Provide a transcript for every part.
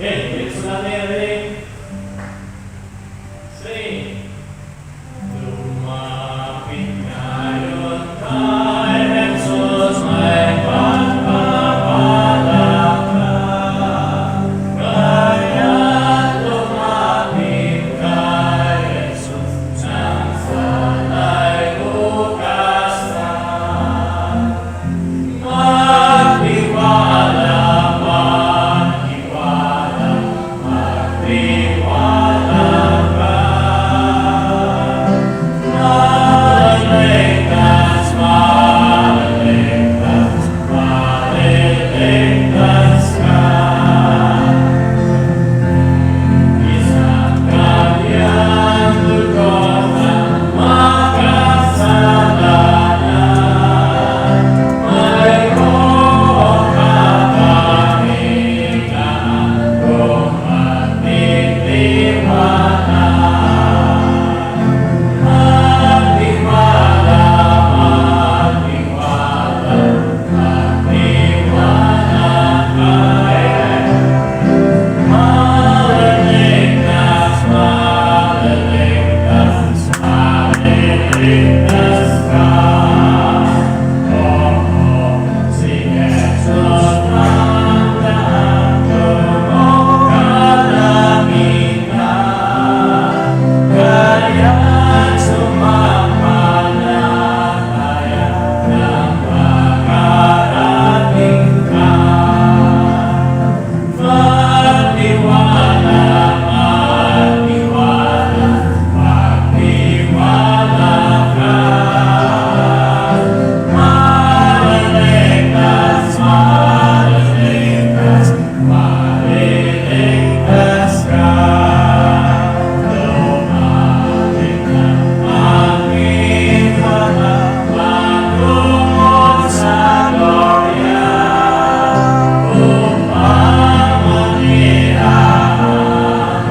Okay, next one natin, ready? Say, lumapit ngayon kay Jesus, may pagpapalak ka. Kaya't lumapit kay Jesus, nang sana'y bukas na. Magtiwala, magtiwala, magtiwala ka. Maliligtas, maliligtas, maliligtas ka. Isang kanyang dugo ng makasalanan, may kapanigaan kung magtitiwala. Magtiwala, magtiwala, magtiwala ka. Maliligtas, maliligtas, maliligtas ka. Si Jesus ang daan tungo kalangitan, kaya't sumampalataya nang makarating ka. Magtiwala, magtiwala, magtiwala ka. Maliligtas, maliligtas, maliligtas ka. Lumapit na aking harap, patungo sa glorya, upang manirahan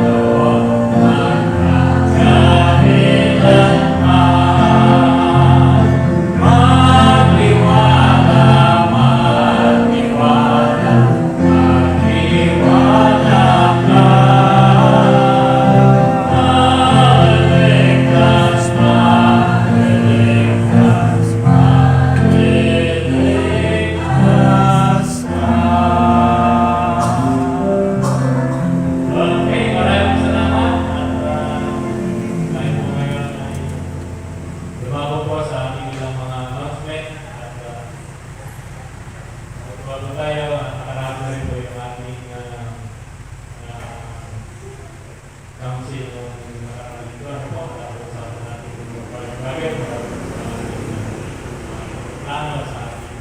doon magkakailanman. Magtiwala, magtiwala, magtiwala ka. Maliligtas, maliligtas, maliligtas ka. Okay, maraming salamat. At tayo po ngayon ay lumako po sa ating ilang mga announcement. At bago tayo, nakarami rin po yung ating council ng nakarami ito. Ano po, tapos sa ating mga pagkakagin, plano sa ating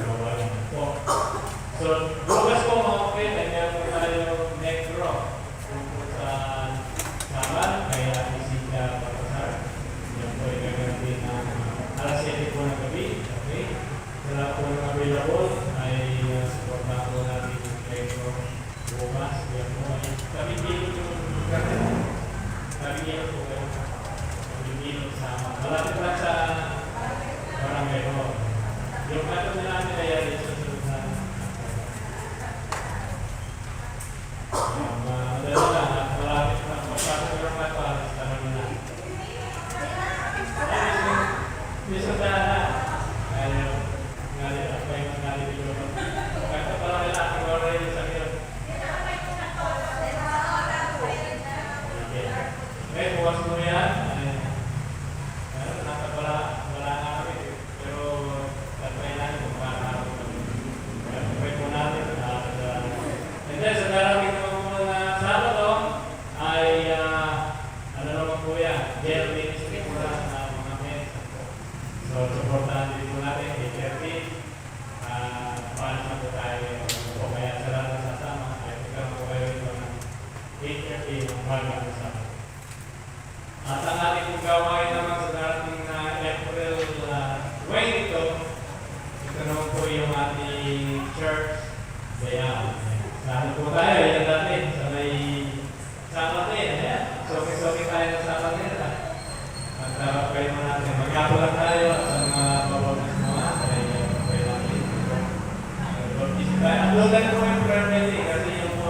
gawain po. So, bukas po mga kapit, ay meron po tayo negro tungkol sa saban, kaya isika papasar. Yan po ay gaganapin ng alas 7 po ng gabi. Okay? Sila po ng available ay supportan po natin yung negro bukas. Yan po ay kabigilid yung kabigilid po kayo. Kabigilid sa malapit lang sa barangay po. Yung ato na namin ay ay susunod na madala lang at malapit na pagpapit ng mga paris na namin na. May sundaan na. Ayaw, ngalit at kayo ng ngalit yung kaya pala kailangan ko rin sa hirap. Okay, bukas mo yan. Wala na kami. Pero tatry natin kung paano kami. Pwede po natin. And then, sa darating ng mga Sabado ay ano naman po yan, jail ministry po lang na mga mensa po. So, supportahan din po natin kay Kertin. Paano na po tayo po kaya sa lahat na sasama. Ay, ikaw po kayo ito ng 8:30 ng Malgang Sabado. At ang ating pong gawain naman sa darating na April 22, ito naman po yung ating church bayan. Saan po tayo? Yan dati. Sa may sapat ayan. Soki-soki tayo ng sapat nila. At kayo mo natin. Magkakulang tayo sa mga pabawis mga kaya natin. Ang lugan po yung prayer meeting kasi yung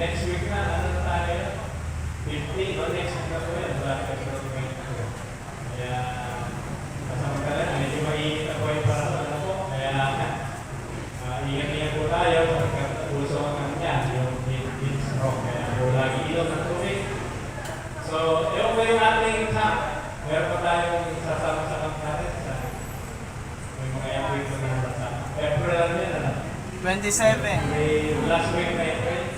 next week na, ano na tayo? 50, no? Next week na po yan. Kaya, kasama ka lang, medyo mainit ako yung para ano po. Kaya, ingat-ingat po tayo. Pagkatuso ang niya, yung heat stroke. Kaya, lagi ilong ng tubig. So, yung po yung ating camp. Meron pa tayong sasama sa camp natin. May mga yapoy po na sasama. April lang yun, ano? 27. May last week na April.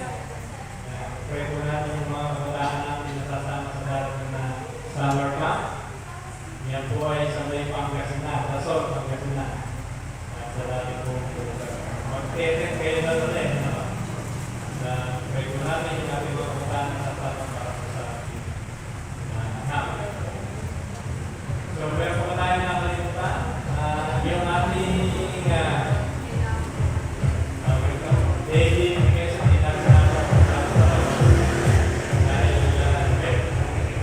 Pray po natin yung mga kabataan natin na sasama sa darating na summer camp. Yan po ay sa may Pangasinan, Rasol, Pangasinan. At sa dati po, mag-teteng kayo na ulit. Pray po natin yung ating mga kabataan na sasama para po sa ating camp. So, meron po tayo nakalimutan. Yung ating daily education, dahil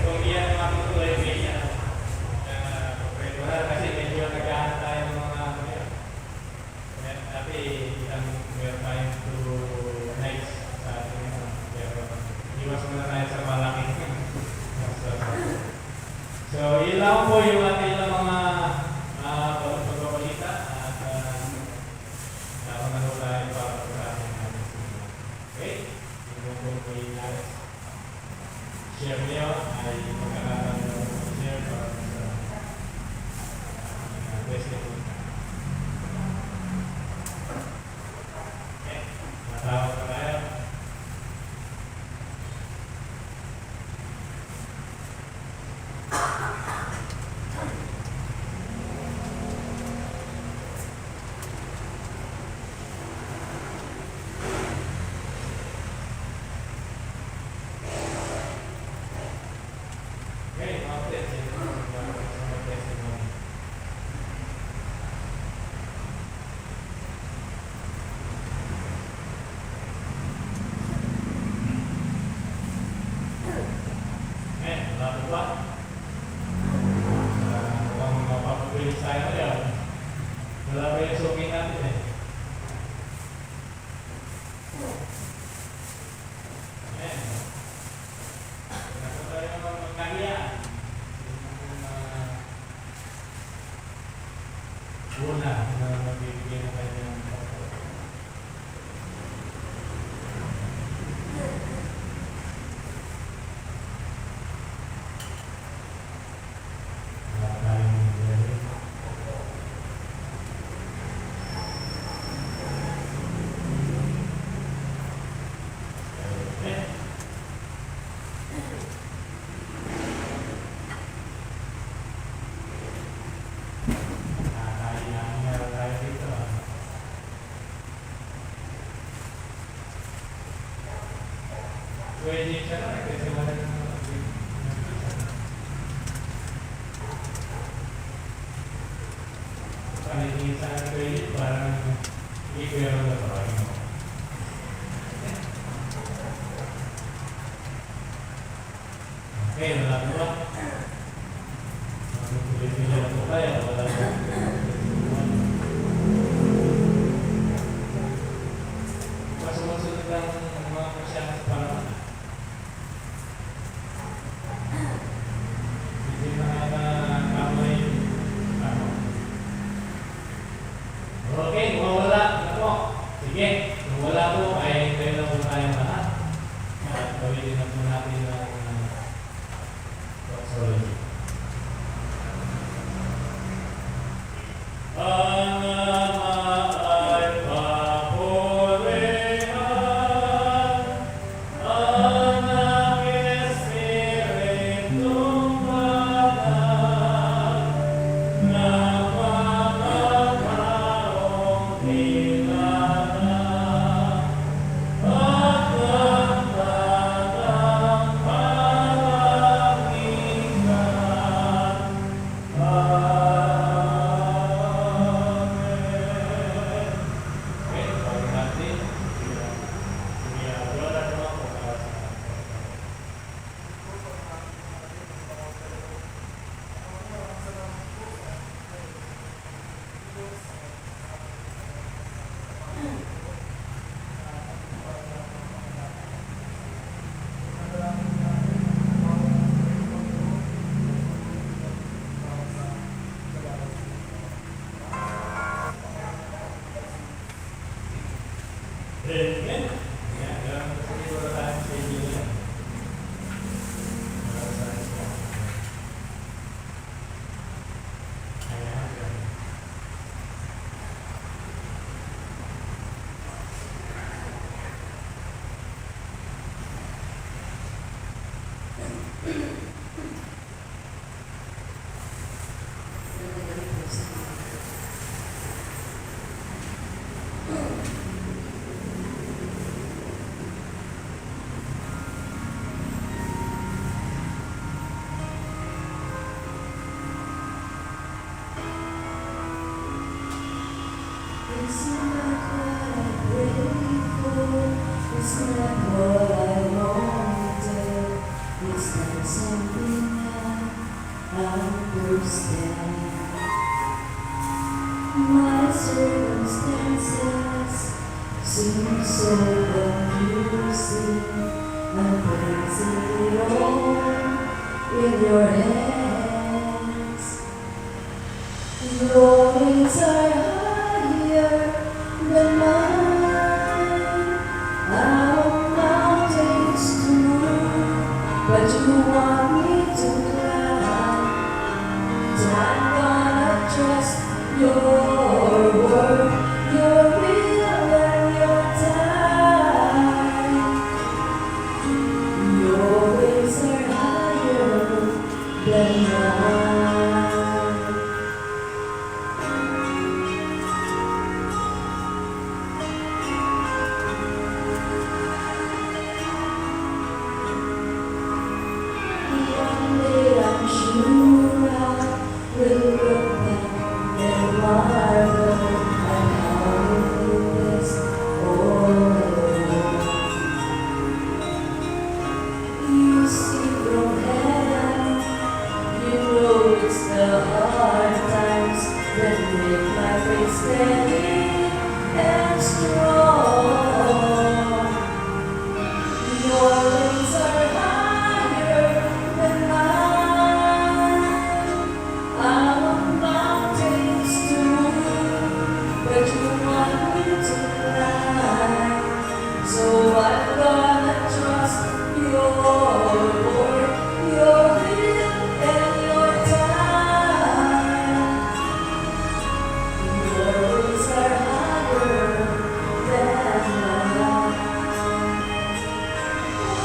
kung iyan ang mga tulay ko iyan, kasi medyo naghahanap tayo ng mga tapi meron tayong 2 nights sa ating pero iwas muna tayo sa malaking so yun lang po yung ating mga pagbabalita at napanalo tayo para sa ating okay? Yung po yung share niyo ay magkakaroon ng share para sa blessing. Okay, matawag pa tayo. Okay, mga testimony. Okay, wala po ba? Kung mapapabilis tayo ngayon, wala pa yung suking natin eh. Una na magbibigay ng kanyang pwede siya lang kasi wala naman panitingin sa credit parang i-quero na parang okay, wala po ba? Pwede nila po kaya wala po masumunod lang mga masyadong sa parang okay, mawala na po. Sige, kung wala po, ay tayo na po tayong lahat. At gawin na po natin ang doxology. Amen. Yan, siguro tayo sa inyo yan. Ayan. It's not what I prayed for. It's not what I wanted. It's not something I understand. My circumstances seem so confusing. I'm placing it all in your hands. Your ways are higher than mine. Our mountains to move, but you want me to climb. So I'm gonna trust your word, your will and your time. Your ways are higher than mine. One day I'm sure I will look back and marvel at how you blessed all along. You see from heaven, you know it's the hard times that make my faith steady and strong. Your ways are higher than mine. I'm on mountains to move, but you want me to climb. So I'm gonna trust your word, your will and your time. Your ways are higher than mine.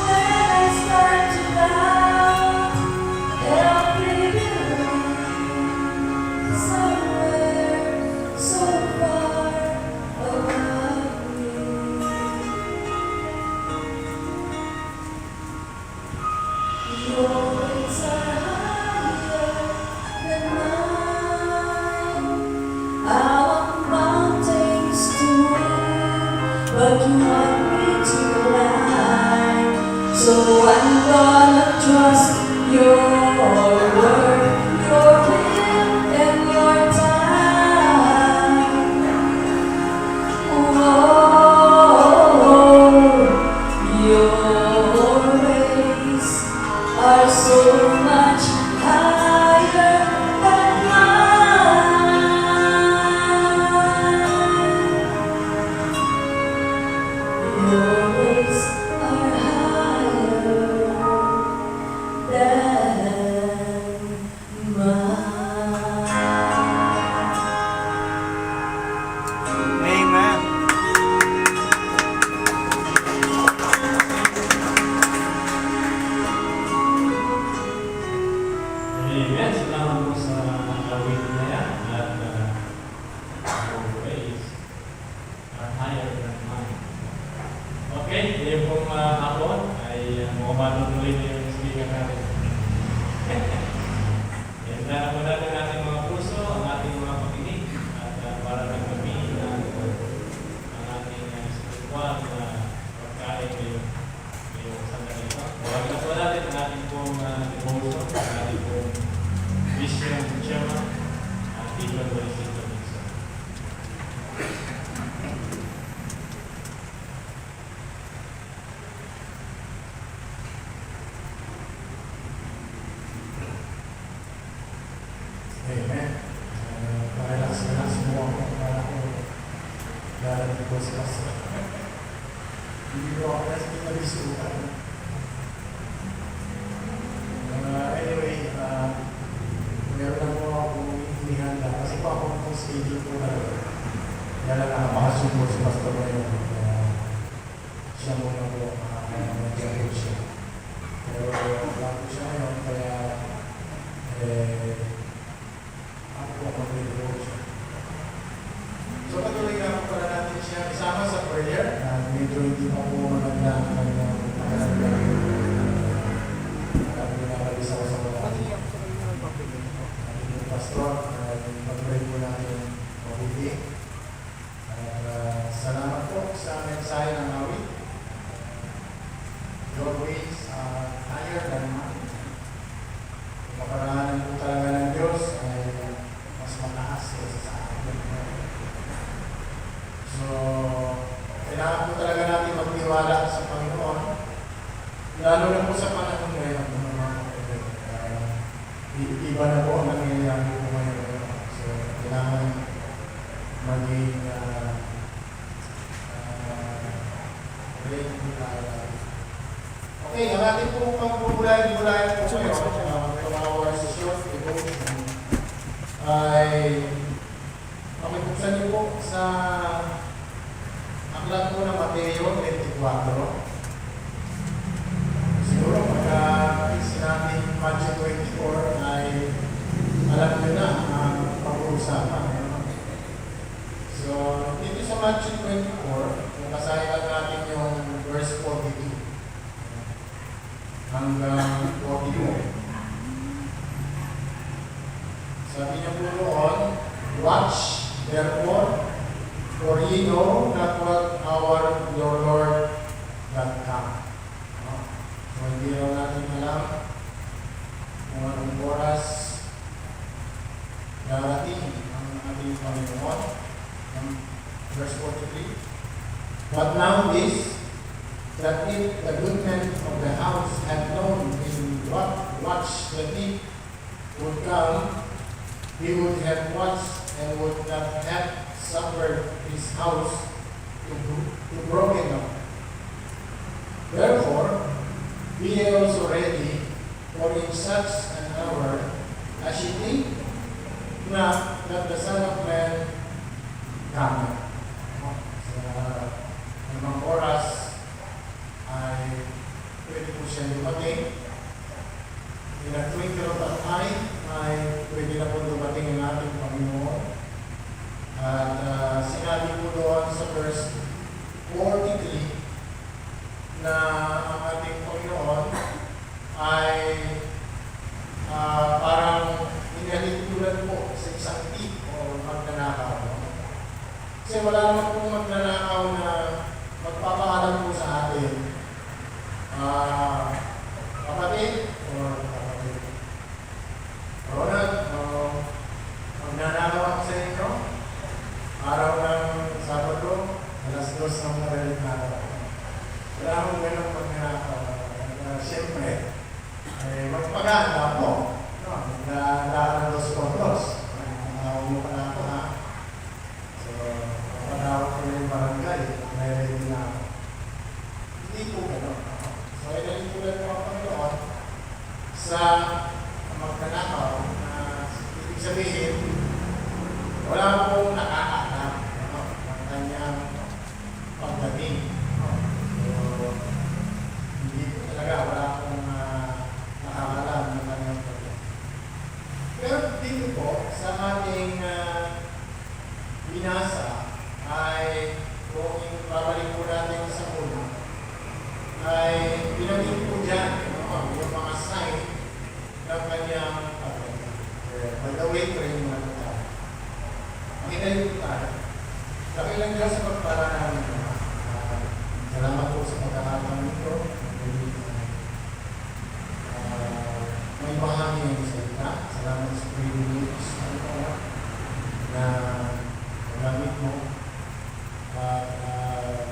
When I start to doubt, help me believe somewhere so far above me. Your ways are higher than mine. Our mountains to move, but you want me to climb. So I'm gonna trust your word, your will and your time. Oh, your ways are so much higher than mine. Your ways are higher than mine. Amen. Amen. Salamat po sa awit na yan. At your ways are higher than mine. Okay, ngayon pong hapon ay mukha na yung speaker natin. Yan na po natin ang ating mga puso, ang ating mga pakinig, at para nagpapin ang ating spiritual na pagkain ngayong sandali ito. Tawagin na po natin ang ating pong devotion, ang ating pong vision chairman, at Deacon Borisito Nixon. Amen. Parang semua orang darating ko sa pastor. Hindi ko ako kasi nabisukan. Anyway, meron na po akong inihanda kasi po ako itong schedule po talaga. Kaya lang nakapakasyon po si Pastor ngayon. Siya muna po mag-jump siya. Pero wala po siya ngayon, kaya ako po mag-jump siya. So patuloy na po pala natin siya isama sa prayer. Medyo hindi pa po maganda ang kanyang pagkakalaga. Kaya pinapalisa ko sa mga ating pastor. Pag-pray po natin mabuti. Salamat po sa mensahe ng awit. Your ways are higher than mine. Kaparaanan po talaga ng Diyos ay mas mataas kaysa sa akin. So, kailangan po talaga natin magtiwala sa Panginoon. Lalo na po sa panahon ngayon. Iba na po ang nangyayari po ngayon. So, kailangan maging ready po tayo. Okay, ang ating pong pagpupulayan po ngayon, pagkawawa sa short devotion, ay pakibuksan niyo po sa aklat po ng Mateo 24. Siguro pagka sinabing Matthew 24 ay alam nyo na ang pag-uusapan. So, dito sa Matthew 24, nasahin lang natin yung verse 42 hanggang 42. Sabi niya po noon, watch therefore, for ye know not what hour your Lord doth come. So, hindi raw natin alam kung anong oras darating ang ating Panginoon. Verse 43. But now this, that if the good man of the house had known in what watch the thief would come, he would have watched and would not have suffered his house to broken up. Therefore, be ye also ready, for in such an hour as ye think not that the Son of Man cometh. Sa mga oras ay pwede po siya dumating. In a twinkle of an eye ay pwede na po dumating ang ating Panginoon. At sinabi po doon sa verse 43 na ang ating Panginoon ay parang inalitulan po sa isang thief o magnanakaw. Kasi wala naman pong magnanakaw na magpapaalam po sa atin, kapatid o kapatid. Ronald, magnanakaw ako sa inyo. Araw ng Sabado, alas 2 ng madaling araw. Wala akong ganang magnanakaw. Siyempre, magpaganda po. Nagdaan ng 2 pontos. Umupa na ako ha. So, papanawag ko yung barangay. May ready na ako. Hindi po gano'n. So, inalitulan ko ang Panginoon sa magnanakaw na ibig sabihin, wala pong nakakaalam ng kanyang pagdating. So, hindi po talaga wala pong nakakaalam ng kanyang pagdating. Pero dito po, sa ating binasa, ay kung babalik po natin sa una, ay pinagin po dyan yung mga sign ng kanyang pagdating. By the way, training natin tayo. Makita po tayo. Dakilang Diyos sa pagpara namin. Salamat po sa pagkakataon nito. May bahagi ng salita. Salamat sa privilege na magamit mo at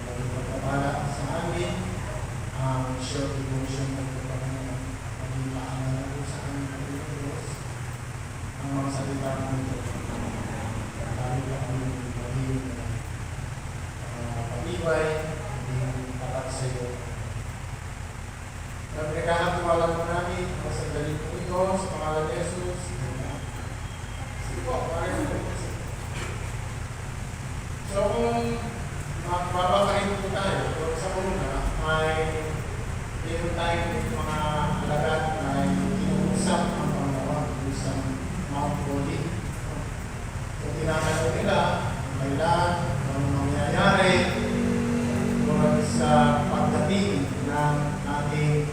maging pagpapala sa amin ang short devotion ng Panginoon. Maging maangalan po sa amin ng Diyos ang mga salita ng Diyos. Kami ang maging patibay, maging tapat sa iyo. At pinagkakatiwala po namin ang sandali po ito sa pangalan ni Jesus. Sige po, maraming po. So kung mababakain po tayo, kung sa una ay meron tayong mga alagad ay kinuusap ang Panginoon sa Mount Olive. Kung tinatanong nila, kailan, anong mangyayari tungkol sa pagdating ng ating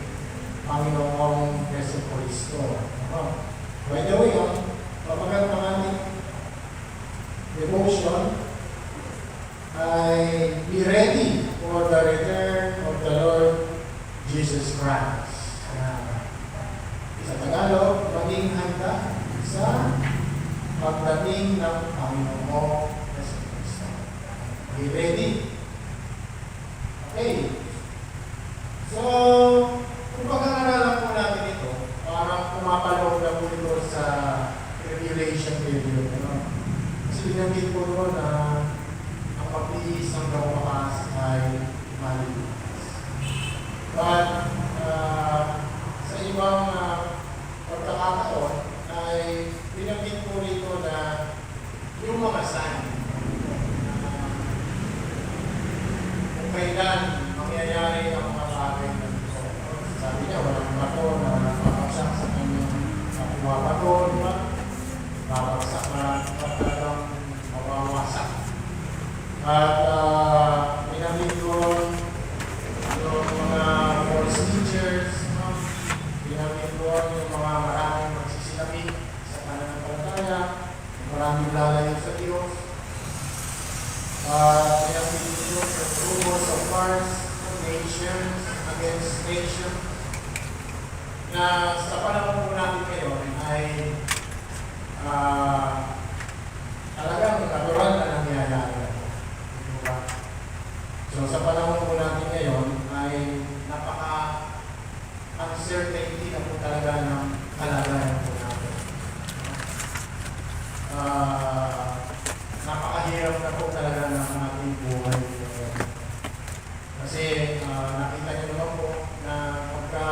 Panginoong Yesu Cristo. By the way, kapag ang ating devotion ay be ready for the return of the Lord Jesus Christ. Sa Tagalog, maging handa sa pagdating ng Panginoong Yesu Cristo. Be ready. Okay. So, kung pag-aaralan po natin ito, parang pumapaloob na po ito sa tribulation period. Kasi binanggit po doon na ang pag-iis ng wakas ay malinis. But, sa ibang pagkakataon ay binanggit po rito na yung mga sign kung kailan mangyayari ang mga bagay na ito. Sabi niya, walang bato na papagsak sa kanyang bato, di ba? Papagsak na talagang mawawasak. At binanggit doon yung mga false teachers, binanggit doon yung mga maraming magsisilabi sa pananampalataya, maraming lalayo sa Diyos. Binanggit doon sa rumors of wars, nations against nation, na sa panahon po natin ngayon ay talagang natural na nangyayari. Diba? So sa panahon po natin ngayon ay napaka-uncertainty na po talaga ng kalagayan po natin. Napakahirap na po talaga ng ating buhay. Kasi nakita niyo naman po na pagka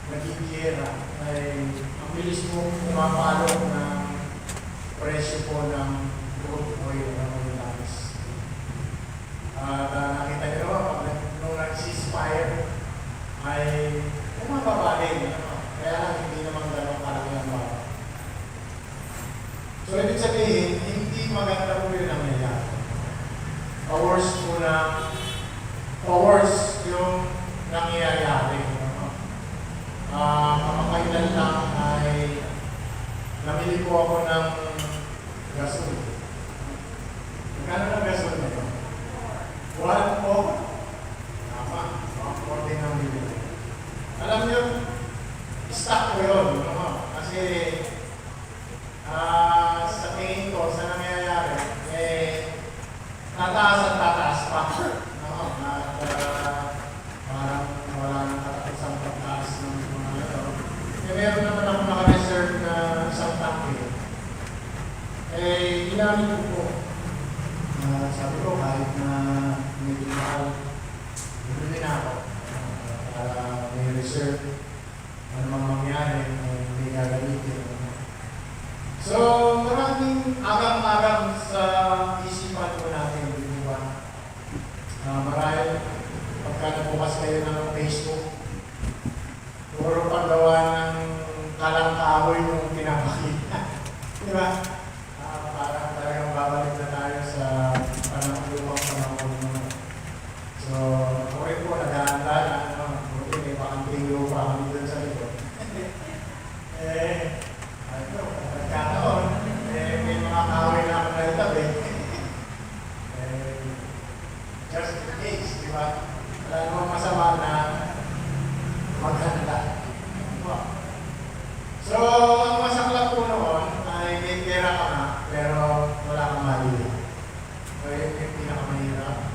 nagigira ay ang bilis po pumapalo ng presyo po ng crude oil na malinis. At nakita niyo naman pag nung nag-ceasefire ay bumababa din. Kaya lang hindi naman gano'ng kalaki ang baba. So ibig sabihin, hindi maganda po yun ang nangyayari. Powers yung nangyayari. Kamakailan lang ay namili po ako ng gasol. Magkano ng gasol na yun? 1 po. Tama. 1 din ang bibili. Alam niyo, stock ko yun. Kasi sa tingin ko, sa nangyayari, tataas at tataas pa. Parang wala nang katapos ang pagtaas ng mga ito. Meron naman ako naka-reserve na isang tanke. Ginamit ko po. Sabi ko, kahit na medyo mahal, bumili na ako. Para may reserve, ano mang mangyari, may gagamitin. So, maraming agam-agam sa isipan ko natin, di ba? Marahil, pagka nabukas kayo ng Facebook, puro paggawa ng kalang kahoy yung pinapakita. Di ba? Parang talagang babalik na tayo sa lumang panahon. So, okay po, nag-aanda na, buti may pakanting lupa kami doon sa ito. Nagkataon, may mga kahoy na ako na itabi. Just in case, di ba? Wala namang masama na maghanda. So, ang masaklap po noon ay may pera ka na, pero wala kang mali. So, yun yung pinakamahirap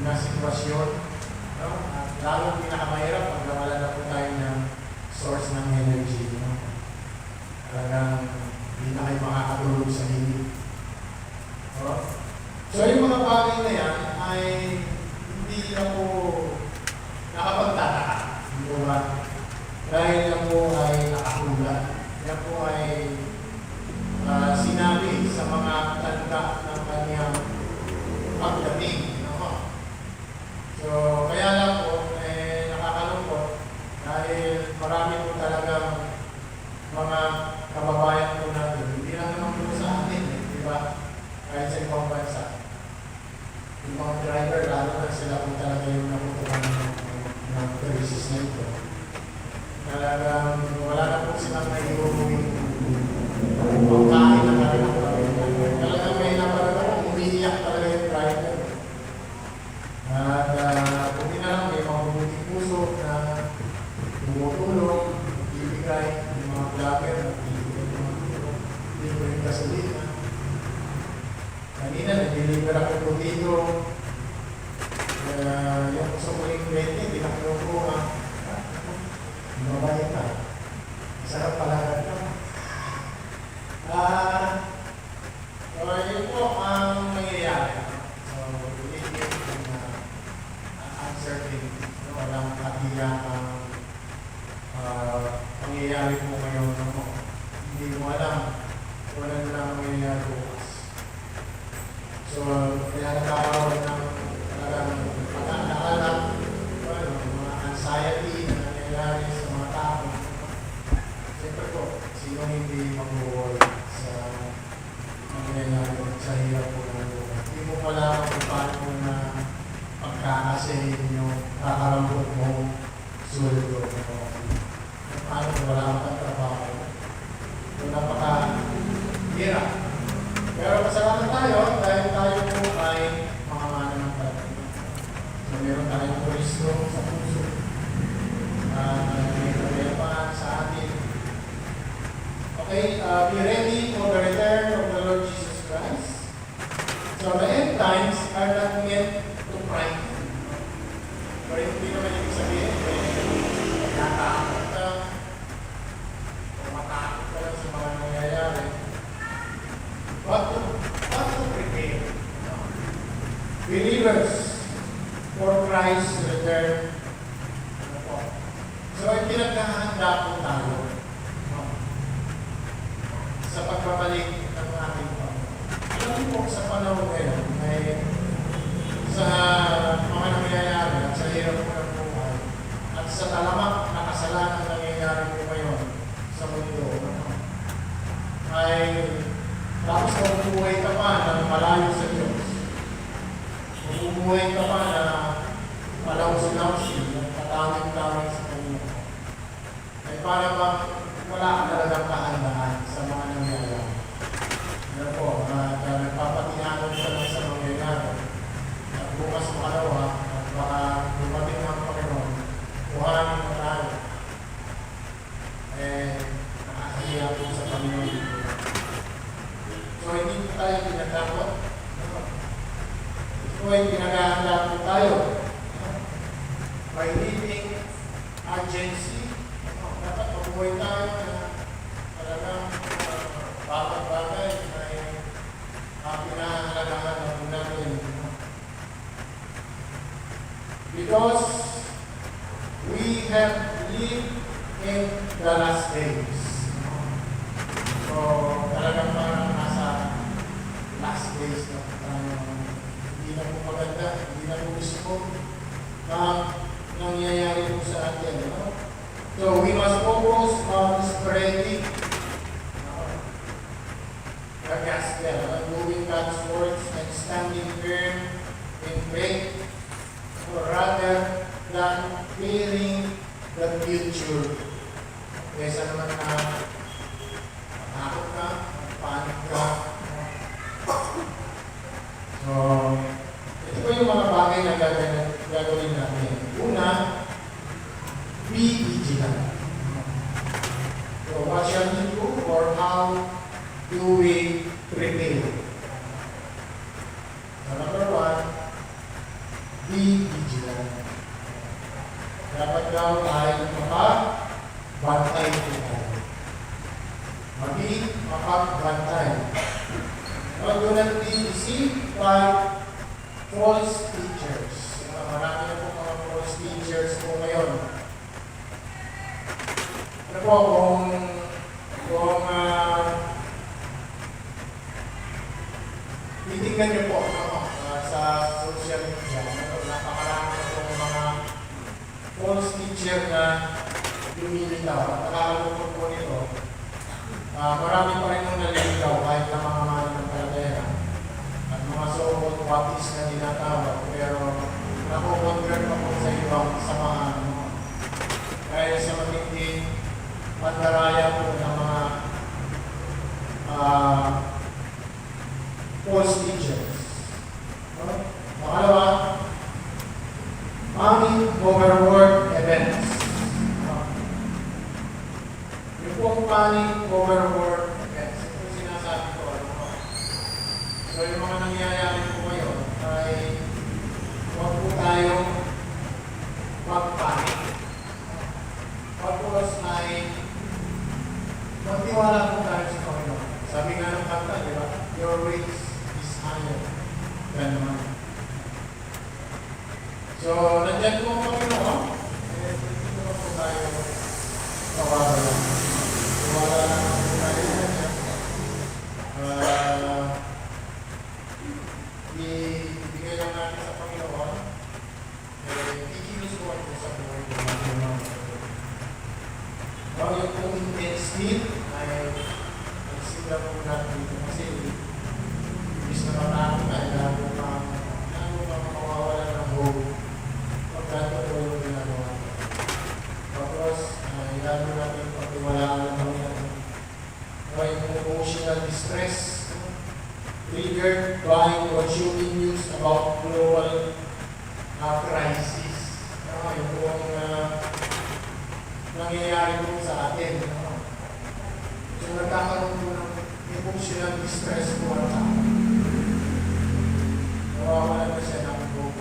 na sitwasyon. No? At lalong pinakamahirap pag nawala na po tayo ng source ng energy. No? Talagang hindi na kayo makakatulog sa hilig. So, yung mga bagay na yan ay hindi na po ay sinabi sa mga tanda ng kanyang pagdating. No? So, kaya lang po, nakakalungkot dahil marami po talagang mga kababayan po natin. Hindi lang naman po sa atin, di ba? Kahit sa ibang bansa. Yung mga driver, lalo na sila po talaga yung nakutukan ng crisis na ito. Talagang wala na po silang naiuwi pagkain na kanilang pagkain. Talagang may naparag ako, umiiyak talaga yung driver. At buti na lang may mga buting puso na tumutulong, ibigay yung mga vlogger at ibigay yung mga tulong, libre yung gasolina. Kanina, nag-deliver ako po dito. Yung sukuling 20, hindi na kinukuha. Mabait na. Sarap pala ito. So, yun po ang nangyayari. So, believe uncertainty. No? Walang katiyakang pangyayari po ngayon. No? Hindi mo alam kung ano na mangyayari bukas. So, kaya nagkakaroon ng talagang pagkakaalam, mga anxiety na nangyayari sa mga tao. Siyempre po, sino hindi mag-worry sa nangyayari sa hirap po ng lugar. Hindi mo pala kung paano na pagkakasin yung kakarambot mo sweldo. Paano kung wala kang trabaho. So, napaka-hirap. Pero pasalamat tayo dahil tayo po ay mga mananampalataya. So, meron tayong Kristo sa puso. May kagayapaan sa atin. Okay, be ready for the return of the Lord Jesus Christ. So, the end times are not meant to frighten. Pero hindi naman ibig sabihin, natakot ka, o matakot ka lang sa mga nangyayari. What to prepare? Believers for Christ's return. So, ay pinaghahanda po tayo sa pagbabalik ng ating Panginoon. Alam po sa panahon ngayon ay sa mga nangyayari at sa hirap po ng buhay at sa talamak na kasalanan nangyayari po ngayon sa mundo ay tapos mabubuhay ka pa na malayo sa Diyos. Mabubuhay ka pa na palawsin-lawsin at kataming-taming sa Kanya. Ay para bang wala ka talagang kahandaan sa mga nangyayari. Ano po, nagpapatinanon ka lang sa mangyayari. At bukas makalawa, at baka dumating ang Panginoon, kuhanin mo tayo. Nakakahiya po sa Panginoon. So, hindi po tayo pinatakot. So, ay pinag-ahanda po tayo. By living urgency, dapat mabuhay tayo na talagang bagay-bagay na pinahalagahan na po natin. Because we have lived in the last days. So, talagang parang nasa last days na hindi na po maganda, hindi na po gusto nangyayari po sa atin. No? So, we must focus on spreading the gospel, doing God's words and standing firm in faith, rather than fearing the future. Kesa naman na takot ka, panik ka. So, ito po yung mga bagay na gagawin natin. Una, be vigilant. So, what shall we do or how do we prepare? So, number one, be vigilant. Dapat daw tayo makabantay po tayo. Maging makagbantay. Do not be deceived by false teachers. Marami na po mga false teachers po ngayon. Ano po, kung Kung titignan niyo po sa social media, napakarami na po mga false teacher na lumilitaw. At nakalulungkot po nito, marami pa rin nung nalilitaw kahit na mga mahal ng kalatera at mga so-called wapis na dinatawag, pero nakukonvert pa po sa ibang samahan. Dahil sa matinding pandaraya po ng mga false teachers. Pangalawa, money over word events. Yung pong money over word events, ito yung sinasabi ko. So yung mga nangyayari po ngayon ay huwag po tayong magpanik. Pagpulos ay magtiwala po tayo sa Panginoon. Sabi nga ng kanta, di ba? Your ways is higher than mine. So, nandiyan po ang Panginoon. Dito po tayo pawawala. Tiwala lang po tayo sa Kanya. Ibigay lang natin sa Panginoon. Ikilos po ako sa buhay ko. Yung pong intense need ay nagsila po natin dito kasi ibig na marami ay lalo pang mawawala ng hope pagkato po yung ginagawa. Tapos ay lalo natin pagtiwalaan ng Panginoon. Yung emotional distress triggered by consuming news about global crisis. Yung pong nangyayari po sa atin. So, nagkakaroon po ng emotional distress po ang tao. Nawawala na siya ng hope.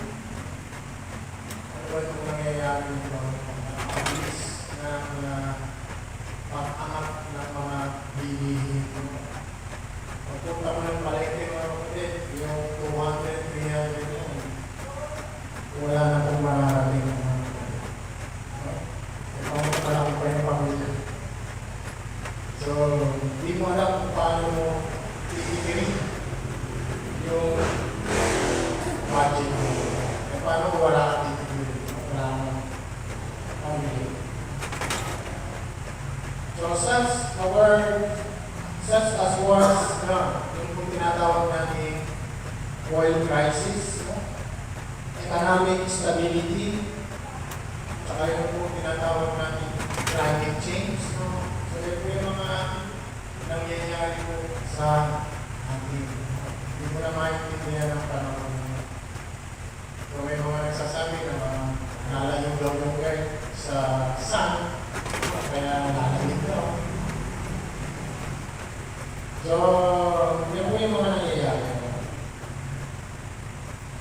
Ano ba itong nangyayari nito? Pabilis ng pag-angat ng mga bilihin. Pagpunta ko ng palengke mga kapatid, yung 200, 300 yan. Wala na pong mararating ng mga malaki pa yung pamilya. So, hindi mo alam kung paano mo titikirin yung budget mo. E paano kung wala ka titikirin? Wala kang pamilya. So, such as wars, yung kung tinatawag natin oil crisis, economic stability, saka yung po tinatawag natin climate change. So ito yung mga nangyayari po sa atin. Hindi mo na maintindihan ang panahon. So may mga nagsasabi na nalayo daw yung earth sa sun, kaya nalamig daw. So yun po yung mga nangyayari.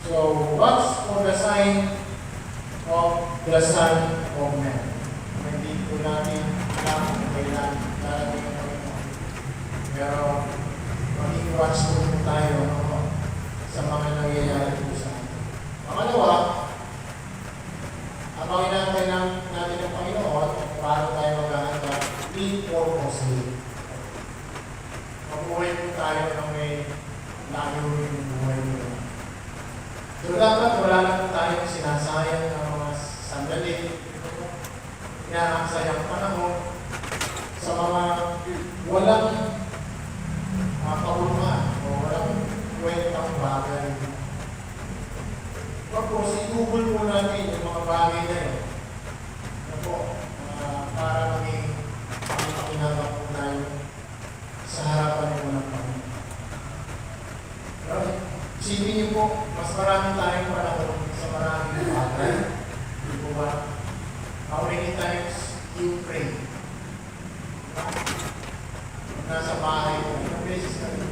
So what's for the sign of the Son of Man? Hindi po natin alam kung kailan darating ang Panginoon. Pero maging watch po tayo sa mga nangyayari po sa atin. Pangalawa, habang inantay natin ang Panginoon, paano tayo maghahanda? Be purposely. Mabuhay po tayo ng may layunin ng buhay mo. So dapat wala na po tayong sinasayang ng mga sandali, inaaksayang panahon sa mga walang kauluhan o walang kwentang bagay. Tapos, i-google po natin yung mga bagay na yun. Para maging panginawa po tayo sa harapan po ng Panginoon. Pero, isipin niyo po, mas marami tayong panahon sa maraming bagay. Hindi po ba? How many times you pray? Nasa bahay ko, ilang beses tayo.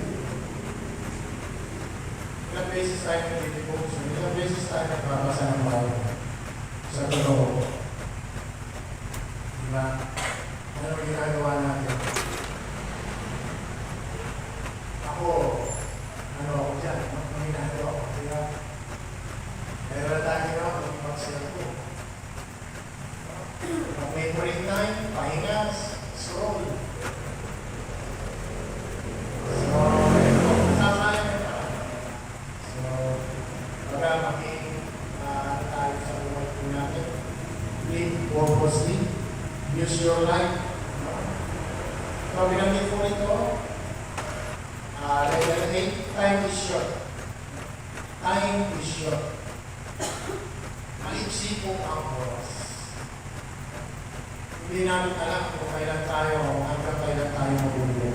Ilang beses tayo nag-devotion, ilang beses tayo nagbabasa ng Bible. Sa totoo. Diba? Ano ang ginagawa natin? Ako dyan, ang ginagawa ko. Diba? Meron tayo mag-ipagsila ko. Pag may break time, pahinga, scroll. time is short. Time is short. Maiksi po ang oras. Hindi namin alam kung kailan tayo o hanggang kailan tayo mabubuo.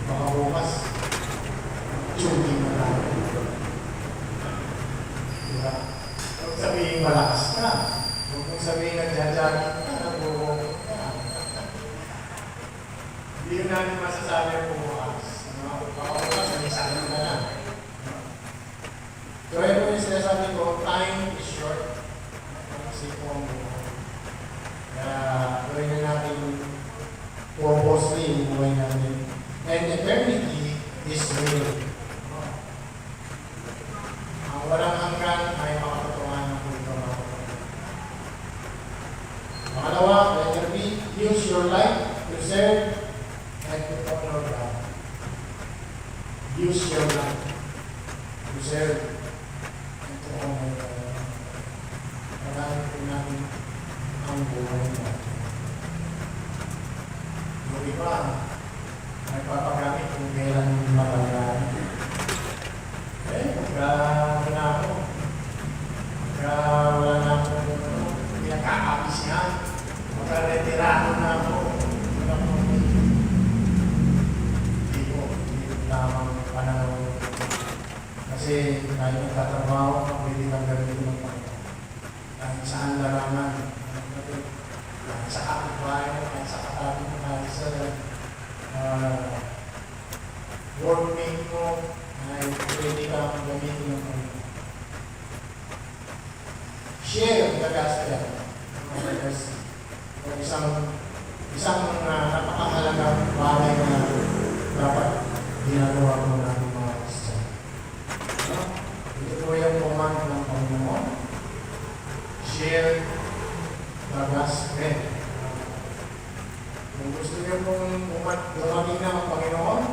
Baka bukas, tubing na tayo. Diba? Huwag sabihin malakas ka. Huwag mong sabihin nagja-jogging ka, nagbubuo ka. Hindi yun namin masasabi ang bukas. Baka bukas, nanisabi ka na. So, ito yung sinasabi ko, time is short. Kasi po ang buhay. Kaya, gawin na natin purposely yung buhay natin. And eternity is real. Ang walang hanggan ay makakatuhan ng ito. Pangalawa, letter B, use your life to serve and to honor God. Use your life to serve and to honor God. Marami po natin ang buhay natin. Yung iba, nagpapagamit kung kailan magagamit. Pagka wala ako, pagka wala na ako, pinagkakabis niya, pagka retirado na ako, wala ko, hindi ko tamang pananaw. Kasi tayo nagtatrabaho, pwede kang gamitin ng Panginoon. Kahit saan larangan, kahit sa kapitbahay mo, kahit sa katabi mo, kahit sa workmate mo, ay pwede kang gamitin ng Panginoon. Share the gospel. Isang napakahalagang bagay na dapat ginagawa mo natin mga Kristiyan. Ito po yung command ng Panginoon. Share the gospel. Kung gusto niyo pong dumating na ang Panginoon,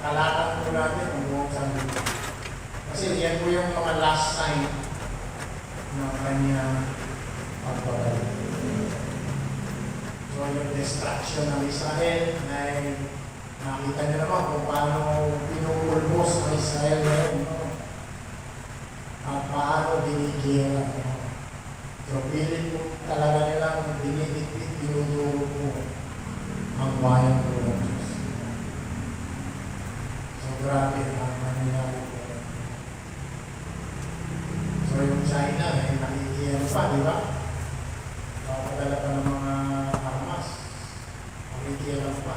kalatan po natin ang buong sarili. Kasi yan po yung mga last sign ng kanyang pagbabalik. So yung destruction ng Israel ay nakita niyo naman kung paano pinupulbos ang Israel ngayon. At paano dinigyan. So pilit po talaga nilang dinidikit, dinuduro po ang bayan po ng Diyos. So grabe ang nangyayari po. So yung China ay nakikiyan pa, di ba? Papadala pa ng mga armas. Nakikiyan pa.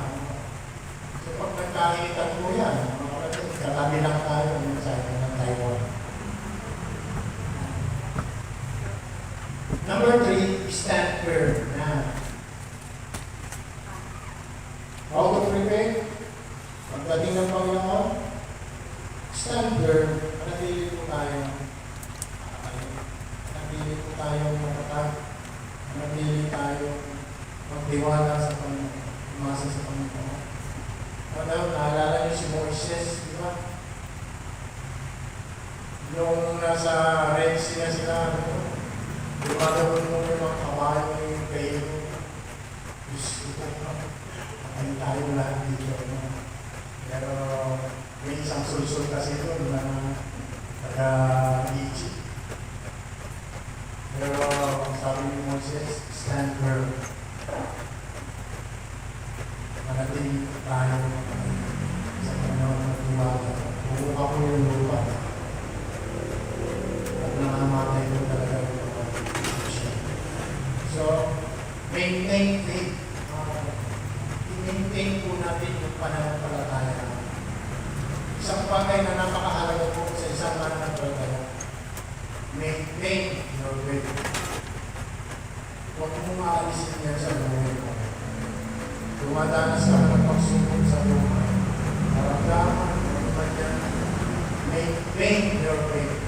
So pag nagkakitan po yan, mga kapatid, katabi lang tayo ng China ng Taiwan. Number 3, stand firm. How to prepare? Pagdating ng Panginoon, stand firm. Manatili po tayo. Manatili po tayo matatag. Manatili tayo magtiwala sa Panginoon. Umasa sa Panginoon. Naalala niyo si Moises, di ba? Yung nasa Red Sea na sila, lumagawin mo yung mga kabayo yung kayo. Diyos ko po. Ay tayo lahat dito. Pero may isang sulsul kasi doon na taga-Egypt. Pero sabi ni Moses, stand firm. Manatili tayo sa Panginoon ng tuwaga. Bubuka po yung lupa. At nangamatay ko talaga yung so, maintain faith. I-maintain po natin yung pananampalataya. Isang bagay na napakahalaga po sa isang pananampalataya. Maintain your faith. Huwag mong maalisin yan sa buhay mo. Dumadanas ka ng pagsubok sa buhay. Maramdaman, naman yan. Maintain your faith.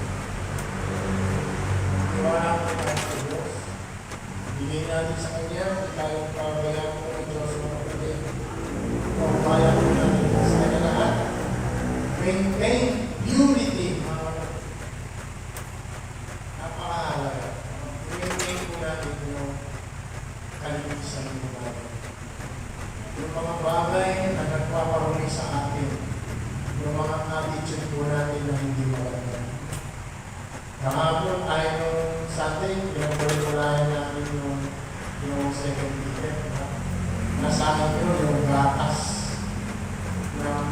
Iwanan po tayo sa Diyos. Bigay natin sa Kanya, tayong pabayaan po ng Diyos mga kapatid. Pabayaan po natin sa Kanya lahat. Maintain unity, mga kapatid. Napakahalaga. Maintain po natin yung kalinisan ng bagay. Yung mga bagay na nagpaparumi sa atin second ticket. Nasa akin yun yung gatas ng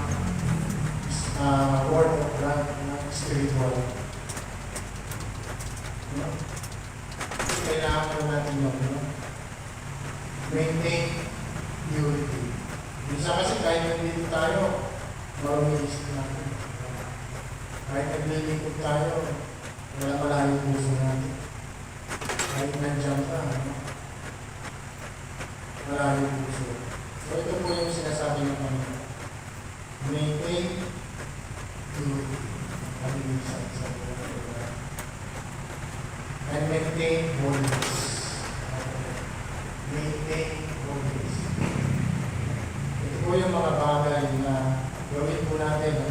word of God ng spiritual. No? Kailangan po natin yung maintain unity. Minsan kasi kahit nandito tayo, marumilist natin. Kahit naglilingkod tayo, wala malayo puso natin. Kahit nandiyan ka, malayo puso. So ito po yung sinasabi ng Panginoon. Maintain unity. Pag-ibig sa and maintain holiness. Maintain holiness. Ito po yung mga bagay na gawin po natin,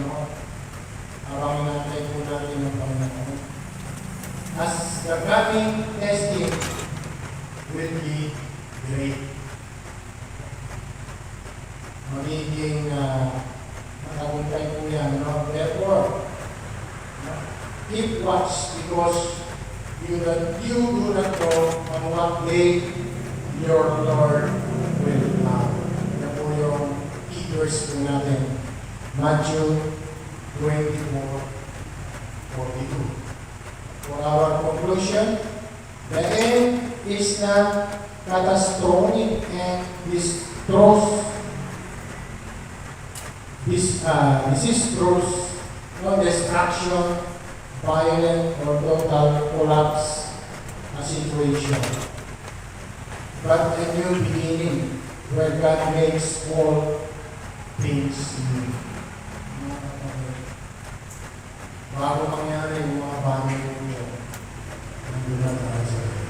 habang natin po natin yung Panginoon. As the coming testing will be great. Magiging matagumpay po yan. Therefore, keep watch because you do not know on what day your Lord will come. Yan po yung key verse po natin. Matthew 24:42. For our conclusion, the end is not catastrophic and disastrous, no destruction, violent or total collapse a situation, but a new beginning where God makes all things new. Bago mangyari yung mga bagay mo yun, nandun na tayo sa iyo.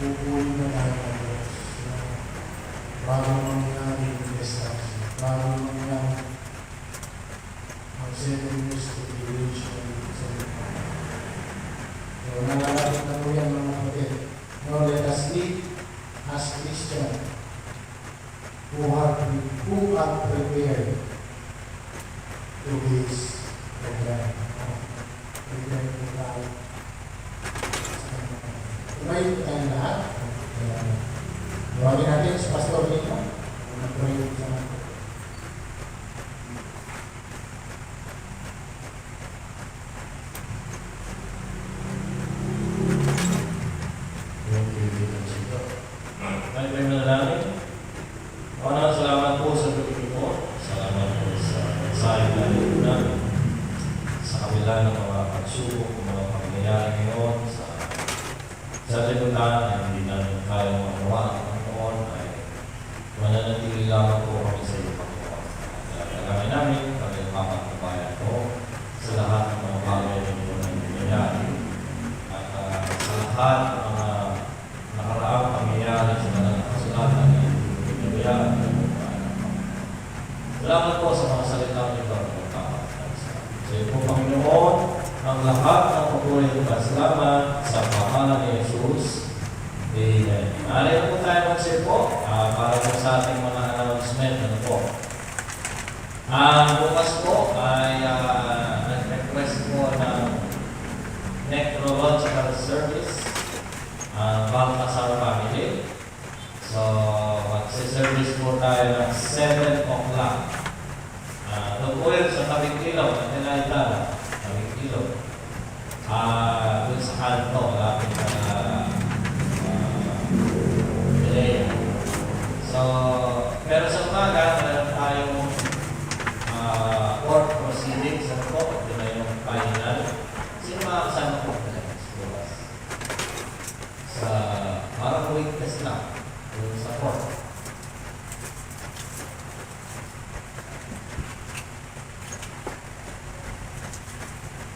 Pupuli na tayo ng Diyos. Bago mangyari yung destruction, bago mangyari ang 7 years tribulation sa iyo. So, nangalapit na po yan mga kapatid. Now, let us live as Christian who are prepared to his program. Prepared po tayo. Tumayo po tayo lahat. Tawagin natin si Pastor Lino. Mag-pray po sa natin. Salamat po sa pagkikinig po. Salamat po sa mensahe na rin sa kabila ng mga pagsubok, mga pangyayari ngayon sa libutan na hindi namin kaya magawa ng Panginoon ay mananatili lamang po kami sa iyo, Panginoon. Kailangan namin kami papagpapayan po sa lahat ng mga bagay na ito na nangyayari at sa lahat ng mga nakaraang pangyayari sa mga nakasulatan na nangyayari. Salamat po sa mga salita ng ito. Sa iyo po, Panginoon, ang lahat ng pagpulit at pasalamat sa pangalan ni Jesus. Amen. Maaari po tayo mag-share po para po sa ating mga announcement. Ano po? Bukas po ay nag-request po ng necrological service ang Baltasar family. So, magsiservice po tayo ng 7 o'clock. Doon po yun sa Tabing Ilaw, at Tinaytala, Tabing Ilaw. Doon sa kanto, lapit na Pilea. So, pero sa umaga, meron tayong court proceedings. Ano po? Ito na yung final. Sino makakasama po bukas? Sa parang witness lang. Doon sa court.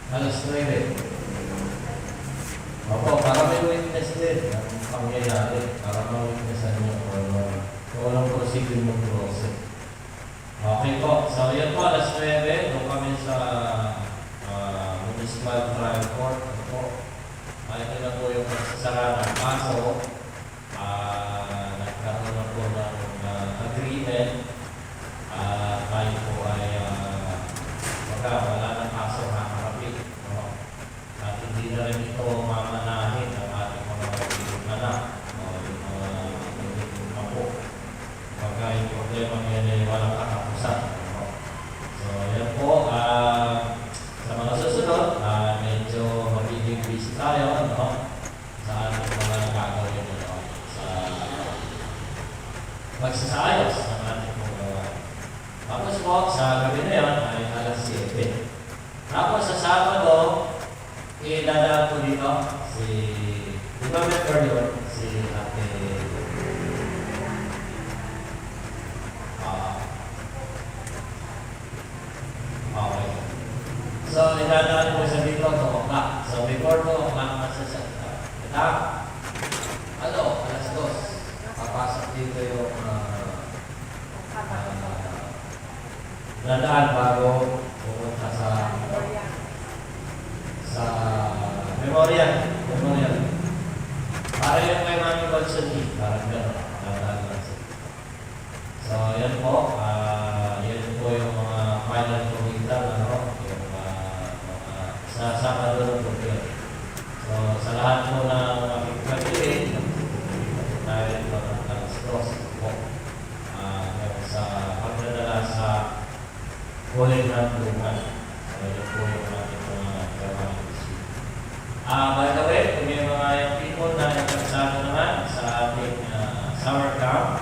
Alas 9. Opo, para may witness din ang pangyayari. Para ma-witnessan nyo kung walang proceeding mo process. Okay po. So, yan po, alas 9. Doon kami sa Municipal Trial Court. Ano po? Ito na po yung magsasara ng kaso. Nagkaroon na po ng agreement. Tayo po ay wala ng kaso haharapin. At hindi na rin ito mamanahin ang ating mga anak. problema ngayon ay walang katapusan. No? So, yan po. Sa mga susunod, medyo magiging busy tayo, no? Sa ating mga gagawin, no? Sa magsasayos ng ating mga gawain. Tapos po, sa gabi na yun ay alas 7. Tapos sa Sabado, idadaan po dito si Remember yun, si Ate okay. So, idadaan po sa dito 2 o'clock. So, before 2 o'clock, alas 2, papasok dito yung dadaan bago pumunta sa Memorial. Para yung kay Mami Balsani, parang gano'n. Dadaan lang siya. So, yan po. Yan po yung mga final kumita, ano? Yung sa Sabado po yun. So, sa lahat po na makikipagpili, tayo rin po ng alas 2 po. Sa pagdadala sa Holy Land Lugan. So, yun po yung ating mga gawain. By the way, kung may mga yung people na nagkagsama naman sa ating summer camp,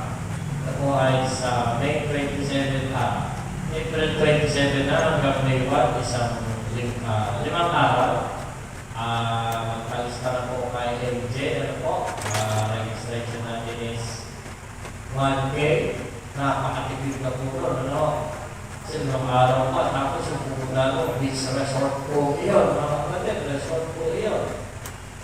ito po ay sa May 27 April 27 na hanggang May 1, isang 5 araw. Magkalista na po kay MJ. Ano po? Registration natin is 1K. Napakatipid na po doon. Ano? Kasi mga araw pa. Tapos yung pupunta ko, beach resort po iyon. Mga kapatid, resort po iyon.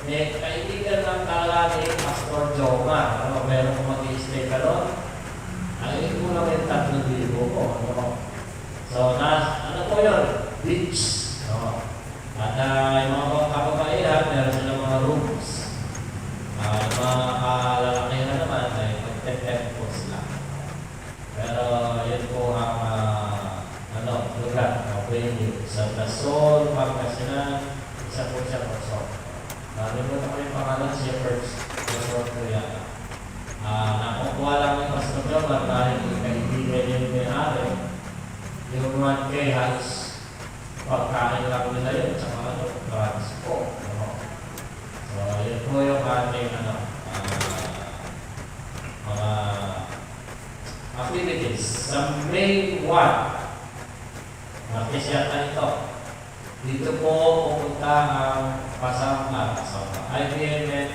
May kaibigan ng tala ni Pastor Jomar. Ano? Meron kong mag-i-stay ka doon. Ang ko lang yung 3,000 ko. Ano? So, ano po yun? Beach. No? At yung mga kababaihan, meron silang mga rooms. Mga lalaki na naman ay mag-tent po sila. Pero yun po ang lugar, venue. Sa Tasol, Pangasinan, isa po siya resort. Nalimutan ko yung pangalan, Shepherd's Resort po yan. Nakukuha lang yung Pastor Jomar dahil kaibigan yung may-ari. Yung 1K halos pagkain lang nila yun, tsaka transport. So, yun po yung ating mga activities. Sa May 1, Martes yata ito, dito po pupunta ang kasama IBMN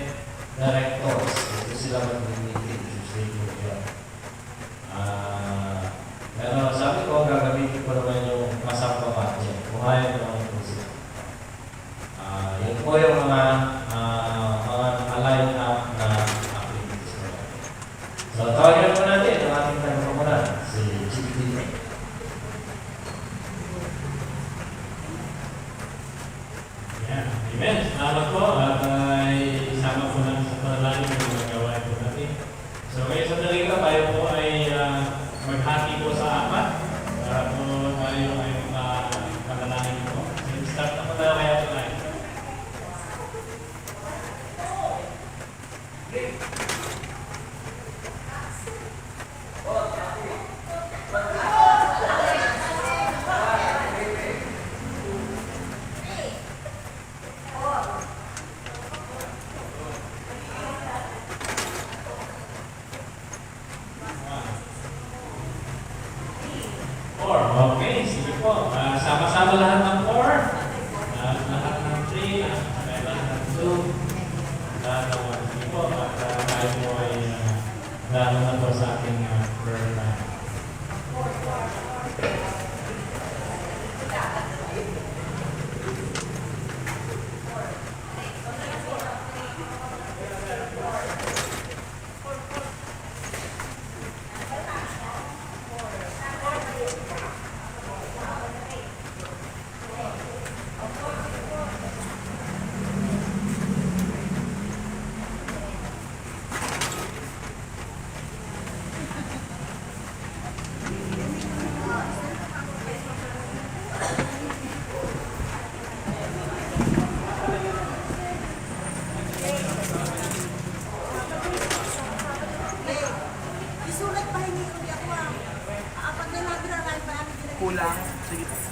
directors. Dito sila mag-meeting. Tuesday po yun. Pero sabi ko, gagamitin ko naman yung kasama budget. Kuhayan naman po sila. Yun po yung mga line-up na activities ko. So, tawagin po natin ang ating tanong si GPD. Amen. Salamat po at isama po natin sa panalangin ng mga gawain po natin. So ngayon sa talaga tayo po ay maghati po sa 4 para po tayo ay panalangin po. Start na po tayo kaya po tayo. Okay, sige po. Sama-sama lahat ng 4. Lahat ng 3. Lahat ng 2. Lahat ng 1. Sige po. At tayo po ay dahil na po sa ating prayer time. kulang. Sige po.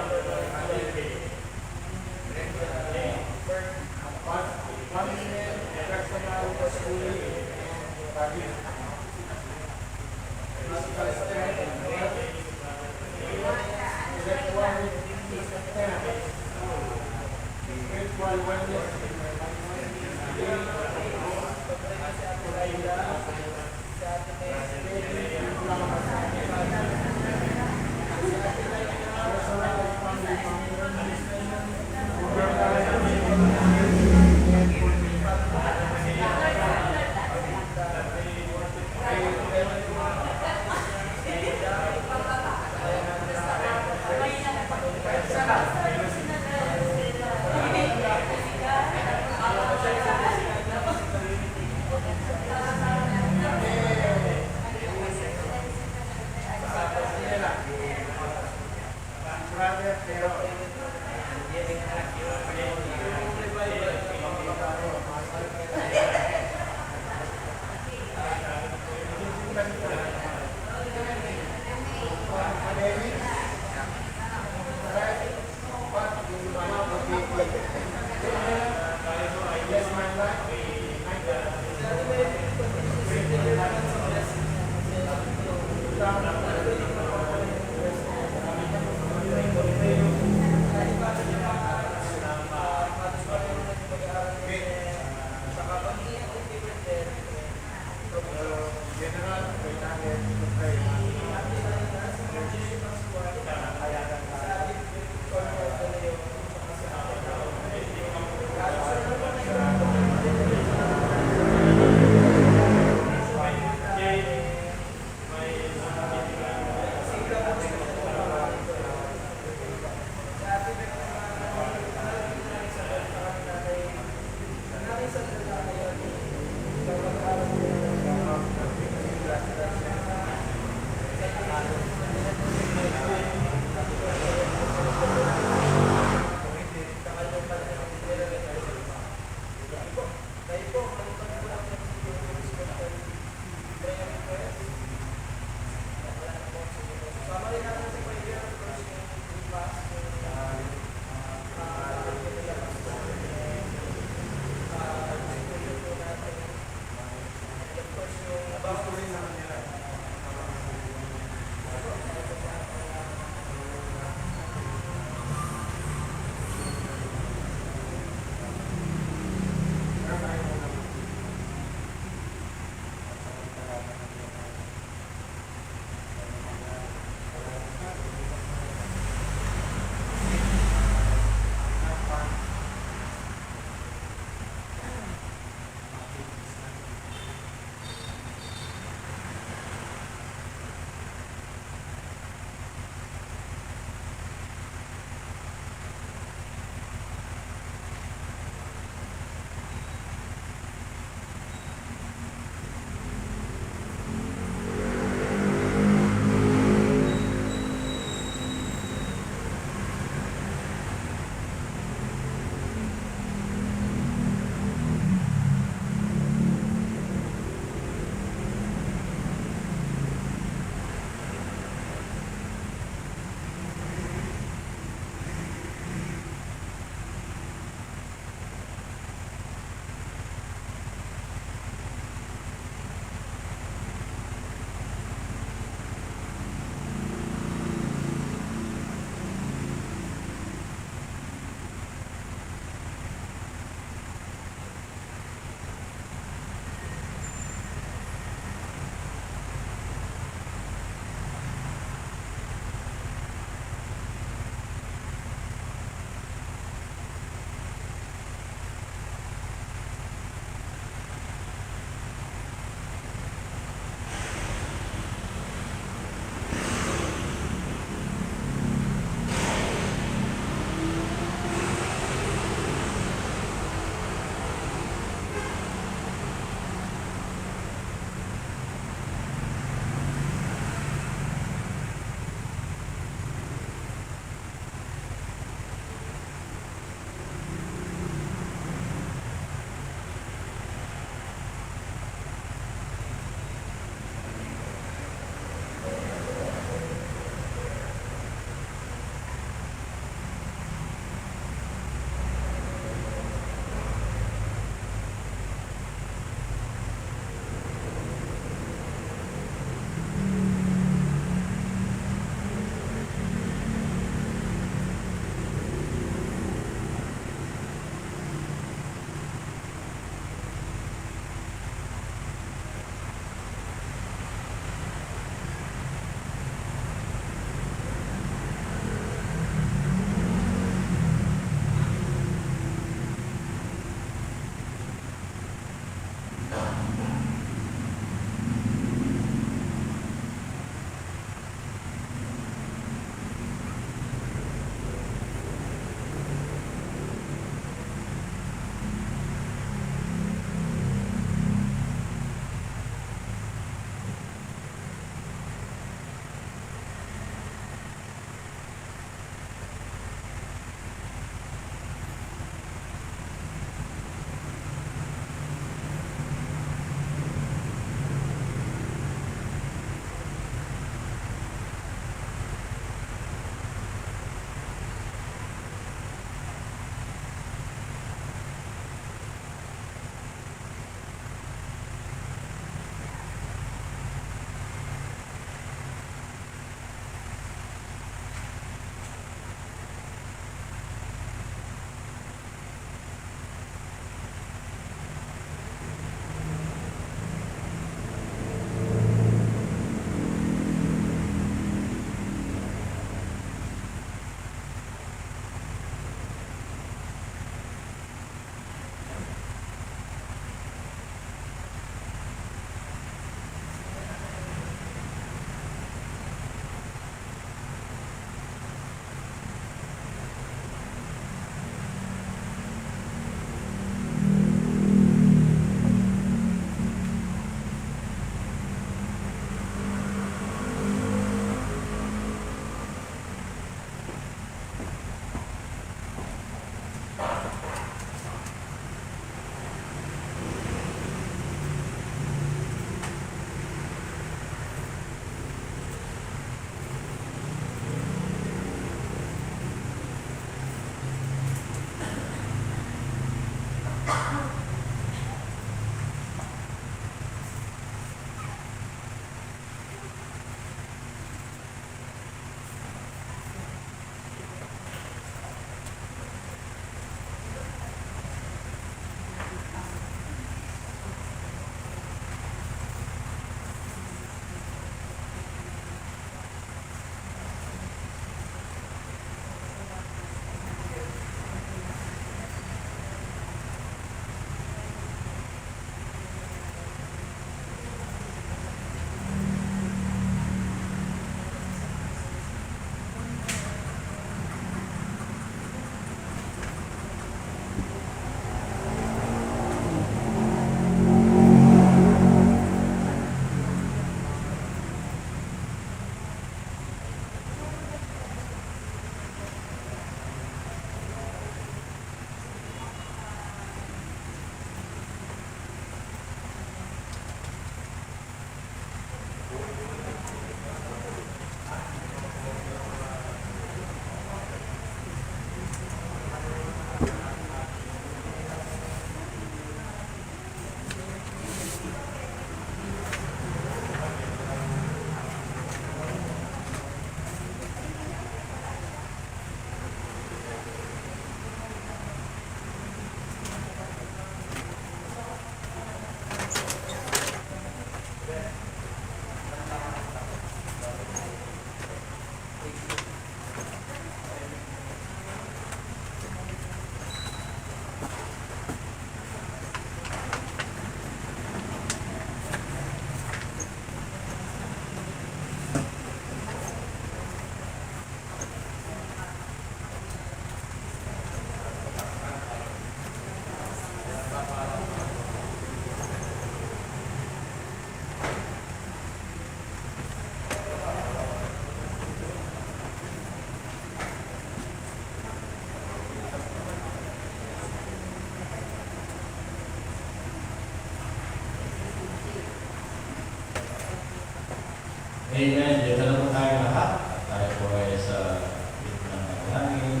Amen. Dito na po tayo lahat. At tayo po ay sa gitna ng langit.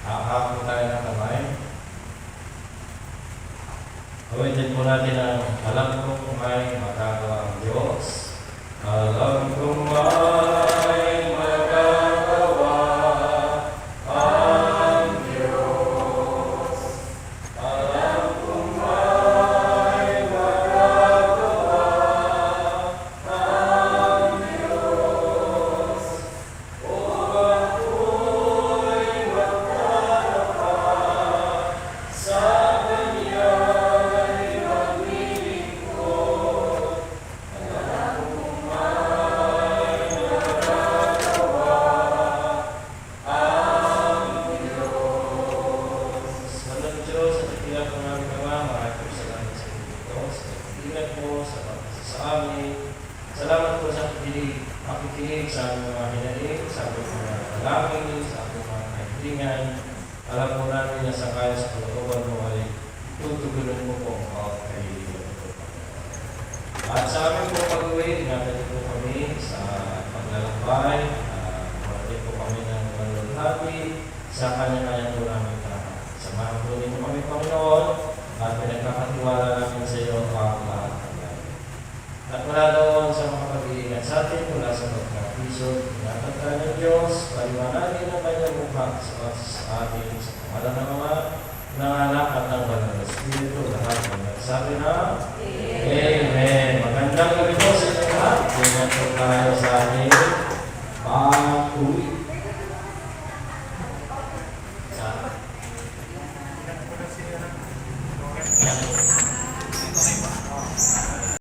Hahak po tayo ng kamay. Gawin po natin ang alam kong may magagawa ang Diyos. Alam kong may magagawa ang Diyos. Alam kong may magagawa ang Diyos. Upang ako'y magpalapad sa Kanya'y maglilingkod. Alam kong may magagawa ang Diyos. Walang Diyos, sa tigilan ko namin naman, maraming po salamat sa inyo ito, sa tigilan mo, sa pagkasa sa amin. Salamat po sa pakikinig sa aming mga hinaling, sa aming mga dalangin, sa aming mga kaibigan. Alam po namin na sa kaya sa kalooban mo ay tutugunan mo po ang bawat kaibigan ko. At sa aming po pag-uwi, ingatan niyo po kami sa paglalakbay. Marating po kami ng malulhati sa kanya-kanya po namin lahat. Samahan po ninyo kami, Panginoon, at pinagkakatiwala namin sa iyo ang lahat ng lahat. At mula doon sa mga pag-iingat sa atin, mula sa pagkakisod, ingatan tayo ng Diyos, paliwanagin ang kanyang mukha sa atin, sa pangalan ng Ama, ng Anak at ng Banal na Espiritu, lahat ng nagsabi na Amen. Magandang gabi po sa inyo lahat. Ingat po tayo sa